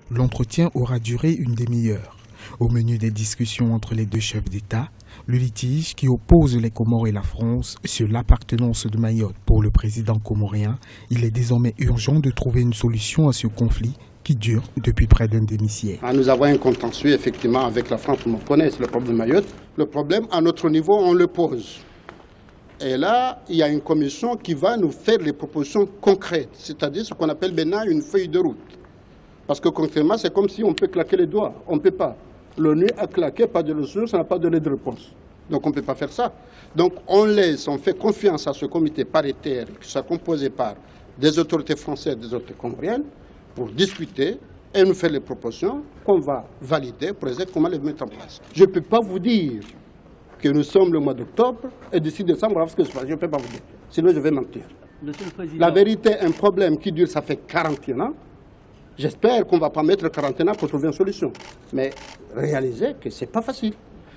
L'entretien aura duré une demi-heure. Au menu des discussions entre les deux chefs d'État, le litige qui oppose les Comores et la France sur l'appartenance de Mayotte. Pour le président comorien, il est désormais urgent de trouver une solution à ce conflit qui dure depuis près d'un demi-siècle. Nous avons un contentieux effectivement avec la France, on connaît le problème de Mayotte. Le problème, à notre niveau, on le pose. Et là, il y a une commission qui va nous faire les propositions concrètes, c'est-à-dire ce qu'on appelle maintenant une feuille de route. Parce que concrètement, c'est comme si on peut claquer les doigts. On ne peut pas. L'ONU a claqué, pas de ressources, ça n'a pas donné de réponse. Donc on ne peut pas faire ça. Donc on fait confiance à ce comité paritaire qui sera composé par des autorités françaises et des autorités comoriennes pour discuter et nous faire les propositions qu'on va valider pour essayer comment les mettre en place. Je ne peux pas vous dire que nous sommes le mois d'octobre et d'ici décembre, on va voir ce que se passe. Je ne peux pas vous dire. Sinon, je vais mentir. La vérité, un problème qui dure, ça fait 41 ans. J'espère qu'on ne va pas mettre 41 ans pour trouver une solution. Mais réalisez que ce n'est pas facile.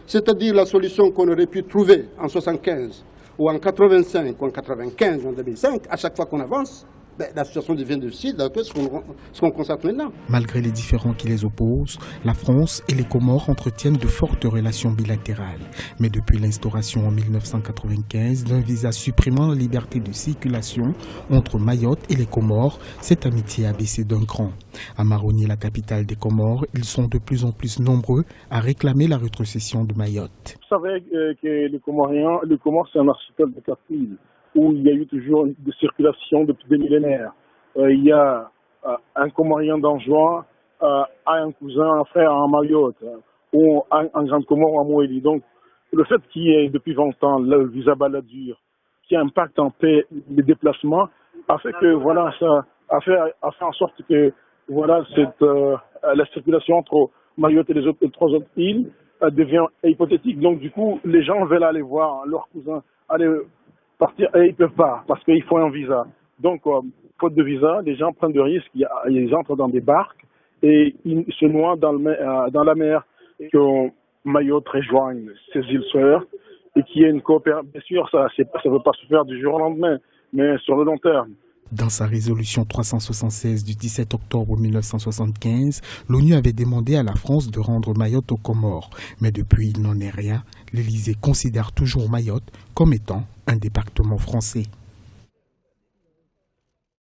C'est-à-dire la solution qu'on aurait pu trouver en 1975 ou en 1985 ou en 1995 ou en 2005, à chaque fois qu'on avance, la situation devient difficile, ce qu'on constate maintenant. Malgré les différends qui les opposent, la France et les Comores entretiennent de fortes relations bilatérales. Mais depuis l'instauration en 1995 d'un visa supprimant la liberté de circulation entre Mayotte et les Comores, cette amitié a baissé d'un cran. À Maroni, la capitale des Comores, ils sont de plus en plus nombreux à réclamer la rétrocession de Mayotte. Vous savez que les Comores, c'est un archipel de 4 îles, où il y a eu toujours des circulations depuis des millénaires. Il y a un Comorien d'Anjouan, a un cousin, un frère à Mayotte, ou un grand Comore à Moélie. Donc, le fait qu'il y ait depuis 20 ans le visa baladure qui impacte en paix les déplacements a fait que ça a fait en sorte que la circulation entre Mayotte et les 3 autres îles devient hypothétique. Donc, du coup, les gens veulent aller voir leurs cousins, aller partir, et ils ne peuvent pas, parce qu'il faut un visa. Donc, faute de visa, les gens prennent des risques, ils entrent dans des barques et ils se noient dans la mer, que Mayotte rejoigne ces îles sœurs et qu'il y ait une coopération. Bien sûr, ça ne peut pas se faire du jour au lendemain, mais sur le long terme. Dans sa résolution 376 du 17 octobre 1975, l'ONU avait demandé à la France de rendre Mayotte aux Comores. Mais depuis, il n'en est rien. L'Élysée considère toujours Mayotte comme étant un département français.